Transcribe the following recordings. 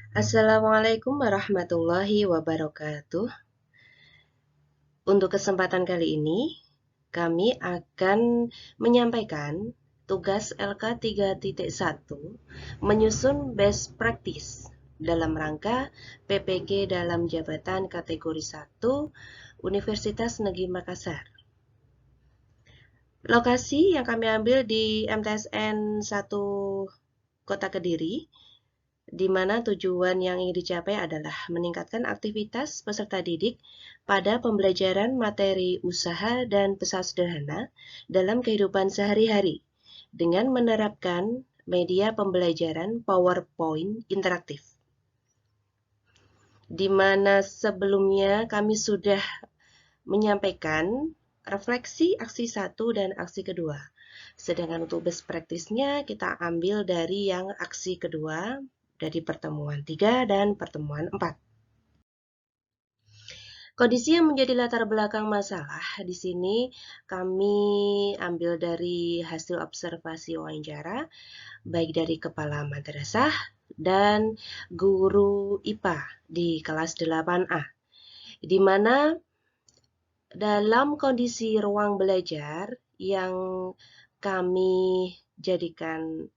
Assalamualaikum warahmatullahi wabarakatuh. Untuk kesempatan kali ini, kami akan menyampaikan tugas LK 3.1 menyusun best practice dalam rangka PPG dalam jabatan kategori 1 Universitas Negeri Makassar. Lokasi yang kami ambil di MTSN 1 Kota Kediri, di mana tujuan yang ingin dicapai adalah meningkatkan aktivitas peserta didik pada pembelajaran materi usaha dan pesan sederhana dalam kehidupan sehari-hari dengan menerapkan media pembelajaran PowerPoint interaktif. Di mana sebelumnya kami sudah menyampaikan refleksi aksi 1 dan aksi kedua. Sedangkan untuk best practice-nya kita ambil dari yang aksi kedua, dari pertemuan 3 dan pertemuan 4. Kondisi yang menjadi latar belakang masalah di sini kami ambil dari hasil observasi wawancara, baik dari kepala madrasah dan guru IPA di kelas 8A, di mana dalam kondisi ruang belajar yang kami jadikan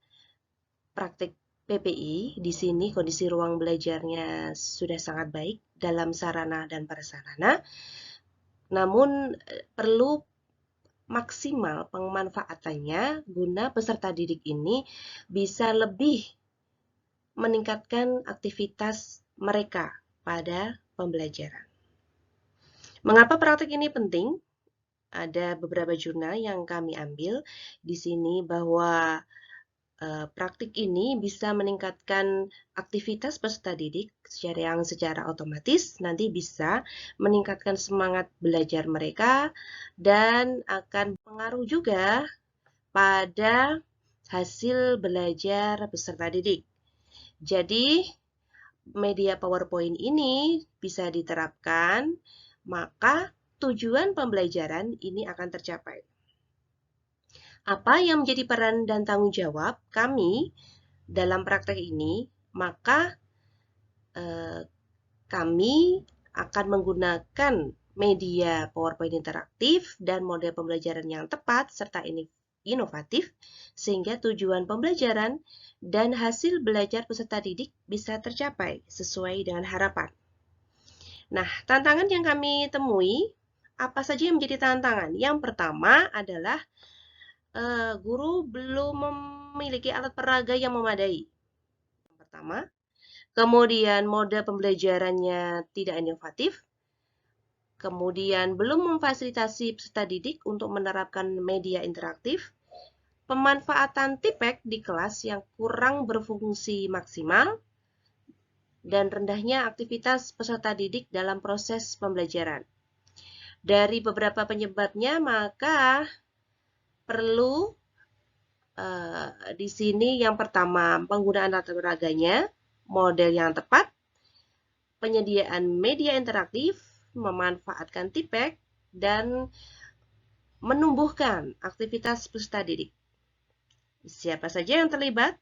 praktik PPI, di sini kondisi ruang belajarnya sudah sangat baik dalam sarana dan prasarana, namun perlu maksimal pemanfaatannya guna peserta didik ini bisa lebih meningkatkan aktivitas mereka pada pembelajaran. Mengapa praktik ini penting? Ada beberapa jurnal yang kami ambil di sini bahwa praktik ini bisa meningkatkan aktivitas peserta didik secara otomatis nanti bisa meningkatkan semangat belajar mereka dan akan pengaruh juga pada hasil belajar peserta didik. Jadi, media PowerPoint ini bisa diterapkan, maka tujuan pembelajaran ini akan tercapai. Apa yang menjadi peran dan tanggung jawab kami dalam praktek ini? Maka kami akan menggunakan media PowerPoint interaktif dan model pembelajaran yang tepat serta inovatif sehingga tujuan pembelajaran dan hasil belajar peserta didik bisa tercapai sesuai dengan harapan. Nah, tantangan yang kami temui, apa saja yang menjadi tantangan? Yang pertama adalah guru belum memiliki alat peraga yang memadai. Yang pertama, kemudian mode pembelajarannya tidak inovatif, kemudian belum memfasilitasi peserta didik untuk menerapkan media interaktif, pemanfaatan tipek di kelas yang kurang berfungsi maksimal, dan rendahnya aktivitas peserta didik dalam proses pembelajaran. Dari beberapa penyebabnya, maka perlu di sini yang pertama penggunaan alat peraganya, model yang tepat, penyediaan media interaktif, memanfaatkan tipek, dan menumbuhkan aktivitas peserta didik. Siapa saja yang terlibat?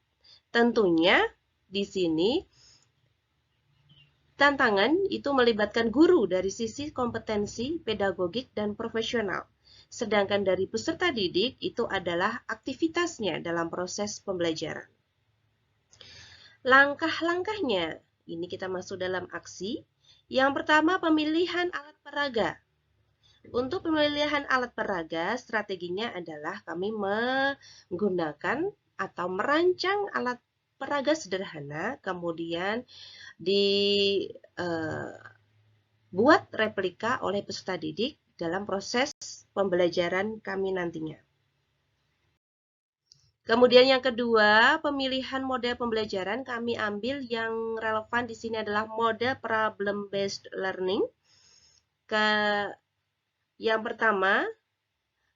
Tentunya di sini tantangan itu melibatkan guru dari sisi kompetensi, pedagogik, dan profesional. Sedangkan dari peserta didik itu adalah aktivitasnya dalam proses pembelajaran. Langkah-langkahnya, ini kita masuk dalam aksi. Yang pertama, pemilihan alat peraga. Untuk pemilihan alat peraga, strateginya adalah kami menggunakan atau merancang alat peraga sederhana, kemudian dibuat replika oleh peserta didik dalam proses pembelajaran kami nantinya. Kemudian yang kedua, pemilihan model pembelajaran kami ambil yang relevan di sini adalah model problem based learning. Yang pertama,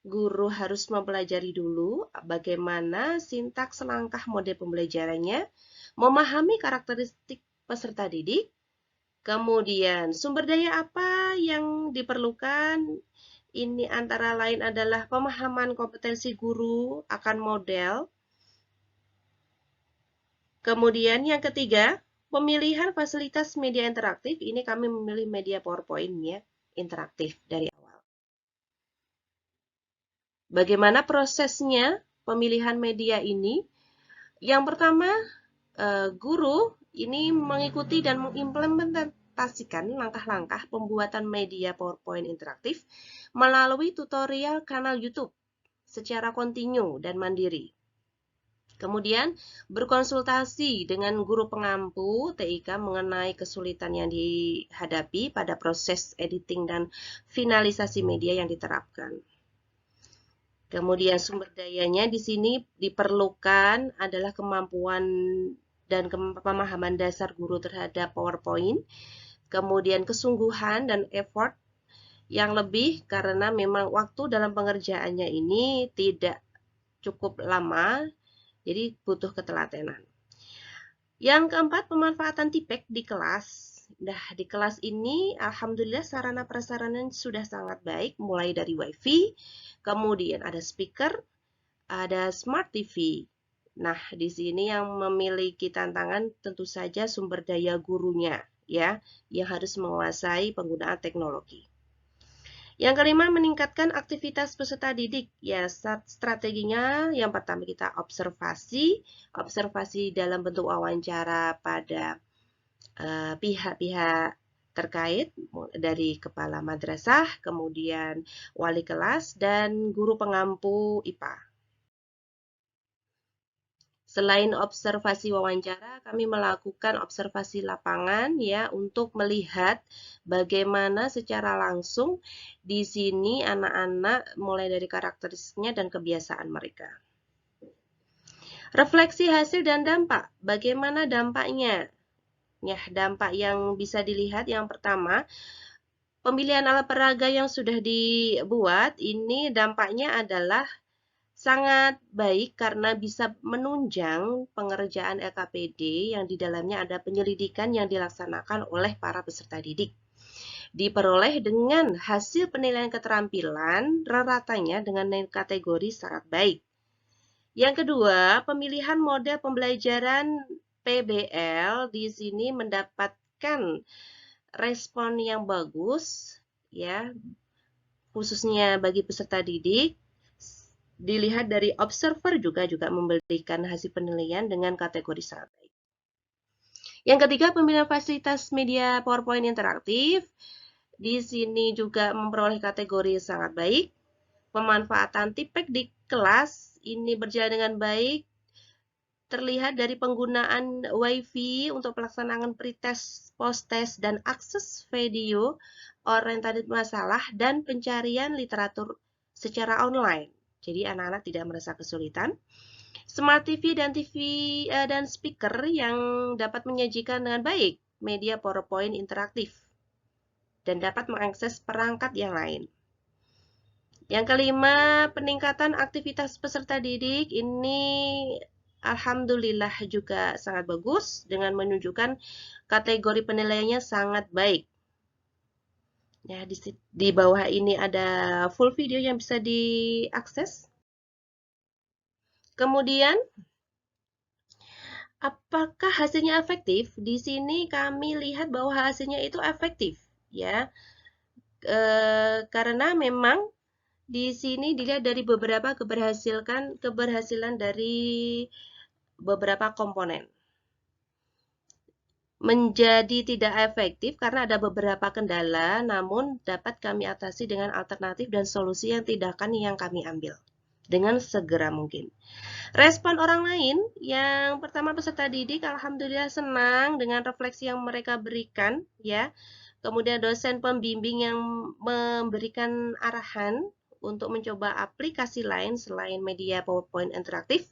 guru harus mempelajari dulu bagaimana sintaks langkah model pembelajarannya, memahami karakteristik peserta didik, kemudian sumber daya apa yang diperlukan. Ini antara lain adalah pemahaman kompetensi guru akan model. Kemudian yang ketiga, pemilihan fasilitas media interaktif, ini kami memilih media PowerPoint ya, interaktif dari awal. Bagaimana prosesnya pemilihan media ini? Yang pertama, guru ini mengikuti dan mengimplementasikan langkah-langkah pembuatan media PowerPoint interaktif melalui tutorial kanal YouTube secara kontinu dan mandiri. Kemudian berkonsultasi dengan guru pengampu TIK mengenai kesulitan yang dihadapi pada proses editing dan finalisasi media yang diterapkan. Kemudian sumber dayanya di sini diperlukan adalah kemampuan dan pemahaman dasar guru terhadap PowerPoint, kemudian kesungguhan dan effort yang lebih karena memang waktu dalam pengerjaannya ini tidak cukup lama, jadi butuh ketelatenan. Yang keempat, pemanfaatan TIPEK di kelas. Nah, di kelas ini alhamdulillah sarana prasarana sudah sangat baik, mulai dari WiFi, kemudian ada speaker, ada Smart TV. Nah, di sini yang memiliki tantangan tentu saja sumber daya gurunya ya, yang harus menguasai penggunaan teknologi. Yang kelima, meningkatkan aktivitas peserta didik. Ya, strateginya yang pertama kita observasi dalam bentuk wawancara pada pihak-pihak terkait dari kepala madrasah, kemudian wali kelas, dan guru pengampu IPA. Selain observasi wawancara, kami melakukan observasi lapangan ya untuk melihat bagaimana secara langsung di sini anak-anak mulai dari karakteristiknya dan kebiasaan mereka. Refleksi hasil dan dampak. Bagaimana dampaknya? Ya, dampak yang bisa dilihat yang pertama, pemilihan alat peraga yang sudah dibuat ini dampaknya adalah sangat baik karena bisa menunjang pengerjaan LKPD yang di dalamnya ada penyelidikan yang dilaksanakan oleh para peserta didik. Diperoleh dengan hasil penilaian keterampilan rata-ratanya dengan kategori sangat baik. Yang kedua, pemilihan model pembelajaran PBL di sini mendapatkan respon yang bagus ya, khususnya bagi peserta didik. Dilihat dari observer juga memberikan hasil penilaian dengan kategori sangat baik. Yang ketiga, pemilihan fasilitas media PowerPoint interaktif. Di sini juga memperoleh kategori sangat baik. Pemanfaatan TIPEK di kelas ini berjalan dengan baik. Terlihat dari penggunaan WiFi untuk pelaksanaan pretest, post-test, dan akses video oriented masalah dan pencarian literatur secara online. Jadi anak-anak tidak merasa kesulitan. Smart TV dan speaker yang dapat menyajikan dengan baik media PowerPoint interaktif dan dapat mengakses perangkat yang lain. Yang kelima, peningkatan aktivitas peserta didik ini alhamdulillah juga sangat bagus dengan menunjukkan kategori penilaiannya sangat baik. Ya, di bawah ini ada full video yang bisa diakses. Kemudian, apakah hasilnya efektif? Di sini kami lihat bahwa hasilnya itu efektif, ya, karena memang di sini dilihat dari beberapa keberhasilan dari beberapa komponen. Menjadi tidak efektif karena ada beberapa kendala, namun dapat kami atasi dengan alternatif dan solusi yang tindakan yang kami ambil dengan segera mungkin. Respon orang lain, yang pertama peserta didik alhamdulillah senang dengan refleksi yang mereka berikan ya. Kemudian dosen pembimbing yang memberikan arahan untuk mencoba aplikasi lain selain media PowerPoint interaktif.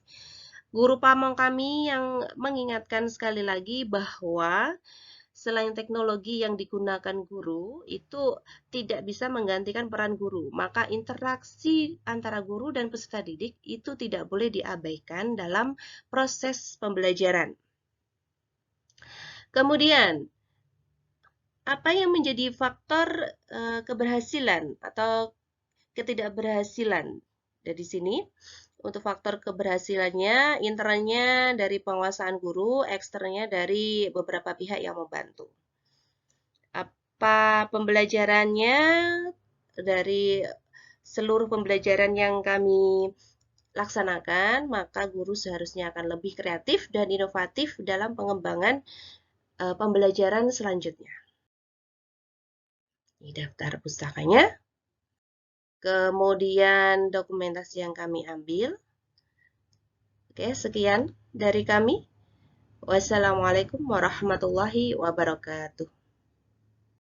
Guru pamong kami yang mengingatkan sekali lagi bahwa selain teknologi yang digunakan guru itu tidak bisa menggantikan peran guru, maka interaksi antara guru dan peserta didik itu tidak boleh diabaikan dalam proses pembelajaran. Kemudian, apa yang menjadi faktor keberhasilan atau ketidakberhasilan dari sini? Untuk faktor keberhasilannya, internalnya dari penguasaan guru, eksternnya dari beberapa pihak yang membantu. Apa pembelajarannya? Dari seluruh pembelajaran yang kami laksanakan, maka guru seharusnya akan lebih kreatif dan inovatif dalam pengembangan pembelajaran selanjutnya. Ini daftar pustakanya. Kemudian dokumentasi yang kami ambil. Oke, sekian dari kami. Wassalamualaikum warahmatullahi wabarakatuh.